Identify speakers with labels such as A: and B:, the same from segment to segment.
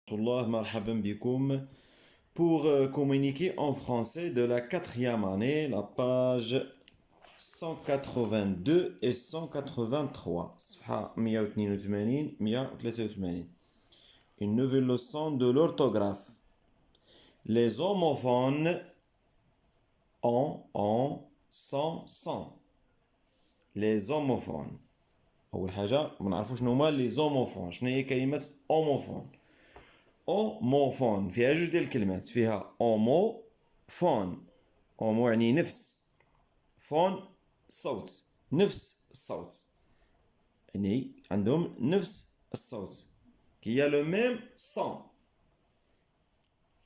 A: Bonjour, marhaban bikoum. Pour communiquer en français de la quatrième année, la page 182 et 183. صفحة 182 183. Une nouvelle leçon de l'orthographe. Les homophones ont, sont. Les homophones. أول حاجة ما نعرفوش شنو هما les homophones. شنو هي كلمة homophone؟ اوموفون فيها جوج ديال الكلمات، فيها اوموفون. اومو يعني نفس، فون صوت، نفس الصوت، يعني عندهم نفس الصوت، كي لو ميم سون.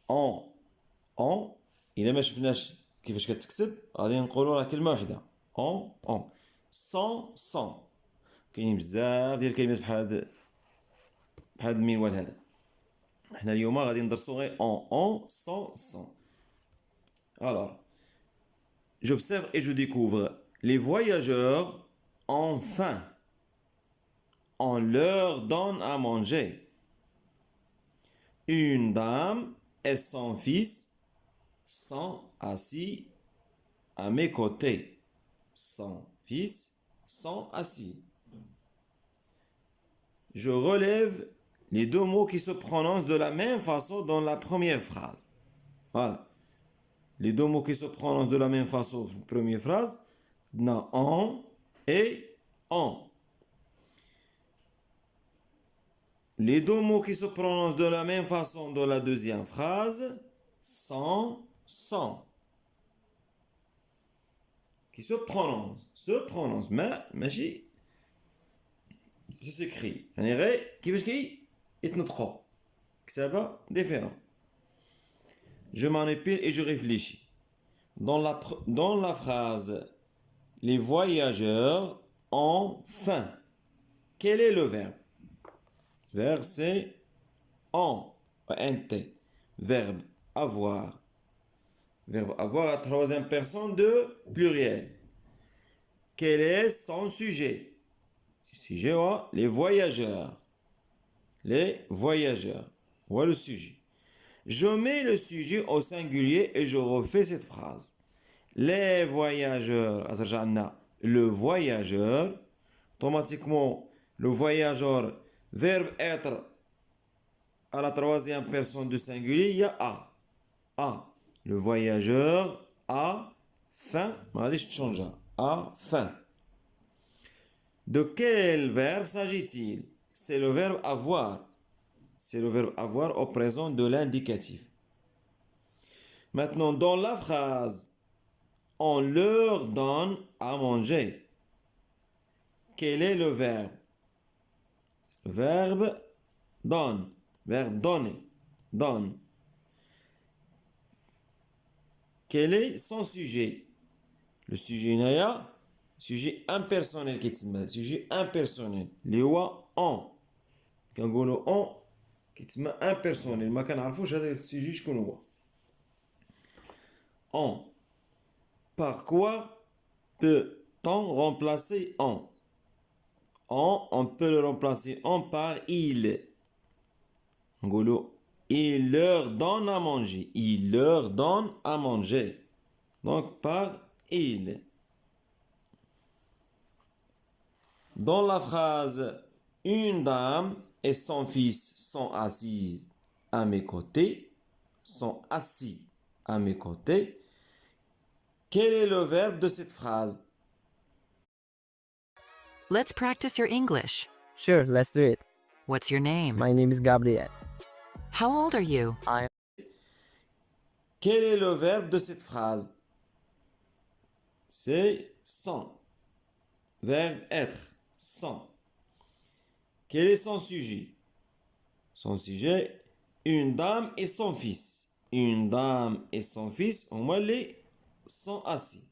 A: اون الا ما شفناش كيفاش كتكتب غادي نقولوا راه كلمه واحده اون. سون كاينين بزاف ديال الكلمات بحال المنوال هذا. احنا اليوم غادي ندرسو غير en, sans. Alors, j'observe et je découvre. Les voyageurs ont faim. On leur donne à manger. Une dame et son fils sont assis à mes côtés. Son fils sont assis. Je relève les deux mots qui se prononcent de la même façon dans la première phrase. Voilà. Les deux mots qui se prononcent de la même façon, première phrase, en et en. Les deux mots qui se prononcent de la même façon dans la deuxième phrase, sont. Qui se prononcent, mais ça s'écrit. يعني غير كيفاش يتنطقوا كتابة différent. Je manipule et je réfléchis. Dans la phrase, les voyageurs ont faim. Quel est le verbe? Verbe c'est ont, nt. Verbe avoir. Verbe avoir à troisième personne de pluriel. Quel est son sujet? Sujet, les voyageurs. Les voyageurs. Voilà le sujet. Je mets le sujet au singulier et je refais cette phrase. Les voyageurs, le voyageur, automatiquement, le voyageur, verbe être à la troisième personne du singulier, il y a a. Le voyageur a faim, a faim. De quel verbe s'agit-il? C'est le verbe avoir. C'est le verbe avoir au présent de l'indicatif. Maintenant, dans la phrase, on leur donne à manger. Quel est le verbe? Verbe donne. Verbe donner. Donne. Quel est son sujet? Le sujet naya, sujet impersonnel qui est sujet impersonnel. Les wa on. Quand on on qui est impersonnel. ما كنعرفوش هذا السوجي شكون هو. On. Par quoi peut-on remplacer on? On peut le remplacer on par il. Il leur donne à manger. Il leur donne à manger. Donc par il. Dans la phrase, une dame et son fils sont assis à mes côtés. Sont assis à mes côtés. Quel est le verbe de cette phrase?
B: Let's practice your English.
C: Sure, let's do it.
B: What's your name?
C: My name is Gabriel.
B: How old are you?
A: Quel est le verbe de cette phrase? C'est sont. Verbe être, sont. Quel est son sujet? Son sujet, une dame et son fils. Une dame et son fils, au moins les sont assis.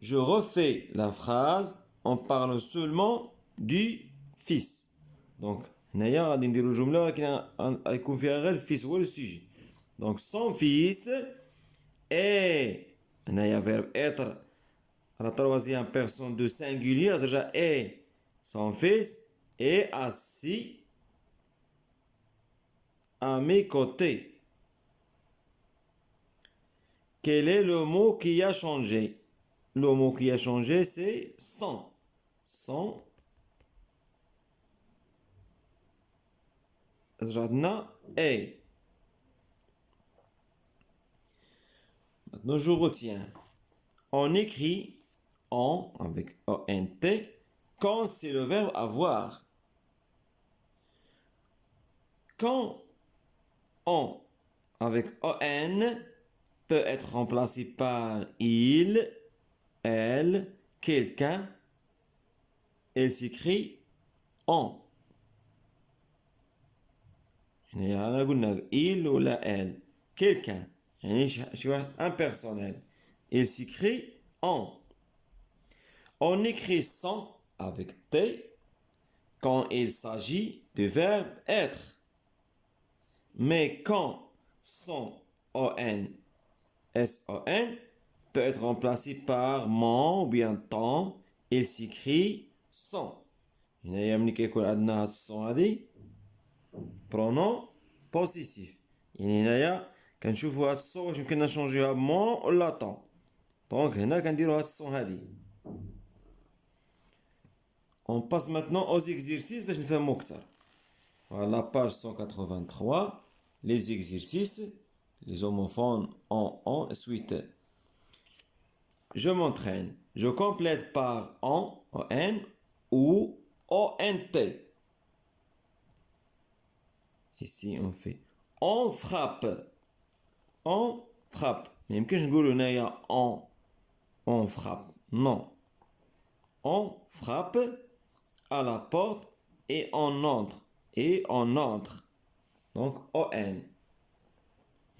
A: Je refais la phrase en parlant seulement du fils. Donc, هنايا غادي نديرو جملة ولكن غيكون فيها غير الفيس هو السوجي. Donc, son fils est هنايا verbe être à la troisième personne de singulier déjà est son fils est assis à mes côtés. Quel est le mot qui a changé? Le mot qui a changé, c'est sont. Sont. رجعنا est. Maintenant, je retiens. On écrit en avec ONT quand c'est le verbe avoir. Quand on avec ON peut être remplacé par il, elle, quelqu'un, elle s'écrit en. يعني أنا قلنا il ou la elle, quelqu'un, يعني شي واحد impersonnel. Il s'écrit en. On écrit sans avec T quand il s'agit du verbe être. Mais quand son on, son, peut être remplacé par mon ou bien ton, il s'écrit son. هنا ملي كيكون عندنا هاد الصون هادي pronom possessif. يعني هنايا كنشوفوا هاد الصون واش يمكننا نشونجيوها بمون ولا طون. دونك هنا كنديروا هاد الصون هادي. On passe maintenant aux exercices باش نفهموا أكثر. Voilà la page 183, les exercices, les homophones en suite. Je m'entraîne. Je complète par en ou ont. Ici on fait on frappe. On frappe. Mais يمكنش نقولوا هنايا on frappe. Non. On frappe à la porte et on entre. Et on entre. Donc on.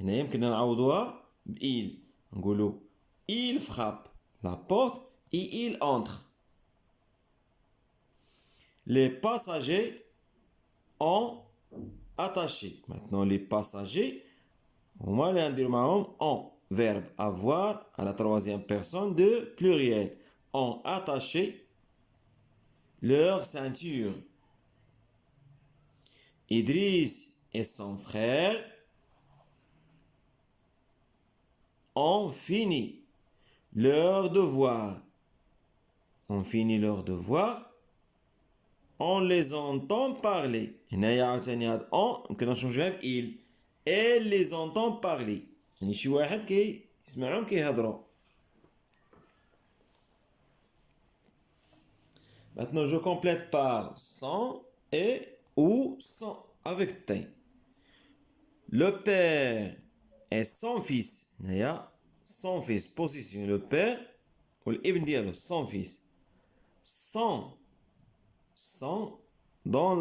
A: هنا يمكن نعوضوها بإل. نقولوا il frappe la porte et il entre. Les passagers ont attaché. Maintenant les passagers, on va les dire en verbe avoir à la troisième personne de pluriel. Ont attaché leur ceinture. Idriss et son frère ont fini leur devoir. Ont fini leur devoir. On les entend parler. هنايا عاوتاني هاد on يمكن نشونجوها بإل. Elle les entend parler. يعني شي واحد كيسمعهم كيهضروا. Maintenant je complète par sans et ou sans avec T. Le père est son fils. هنايا son fils position le père والابن ديالو son fils. Sans dans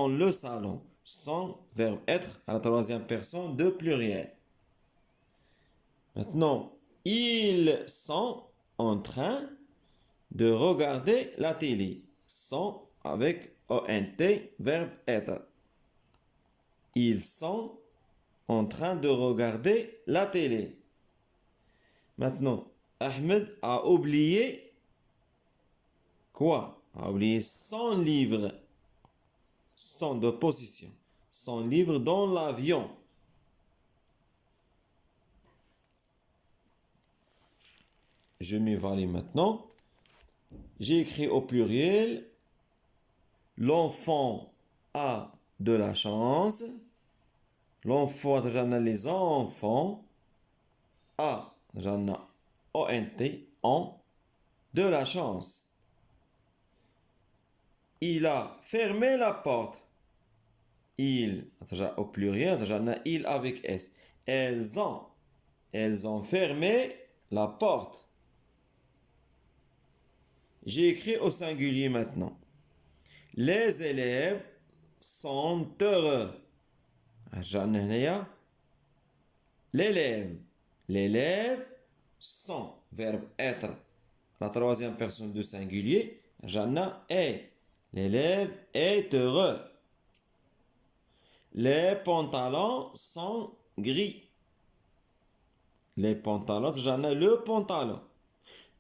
A: le salon. Sans verbe être à la troisième personne de pluriel. Maintenant, ils sont en train de regarder la télé. Sont avec ONT, verbe être. Ils sont en train de regarder la télé. Maintenant, Ahmed a oublié quoi? A oublié son livre. Son de position. Son livre dans l'avion. Je m'évalue maintenant. J'ai écrit au pluriel. L'enfant a de la chance. L'enfant, j'en ai les enfants. A, j'en ai ONT, ont de la chance. Il a fermé la porte. Il, au pluriel, j'en ai il avec S. Elles ont fermé la porte. J'ai écrit au singulier maintenant. Les élèves sont heureux. j'en ai l'élève sont, verbe être, la troisième personne du singulier, j'en ai. L'élève est heureux. Les pantalons sont gris. Les pantalons, j'en ai le pantalon.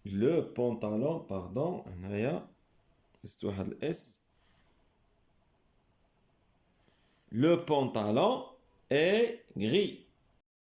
A: Le pantalon, pardon, le pantalon Aigri.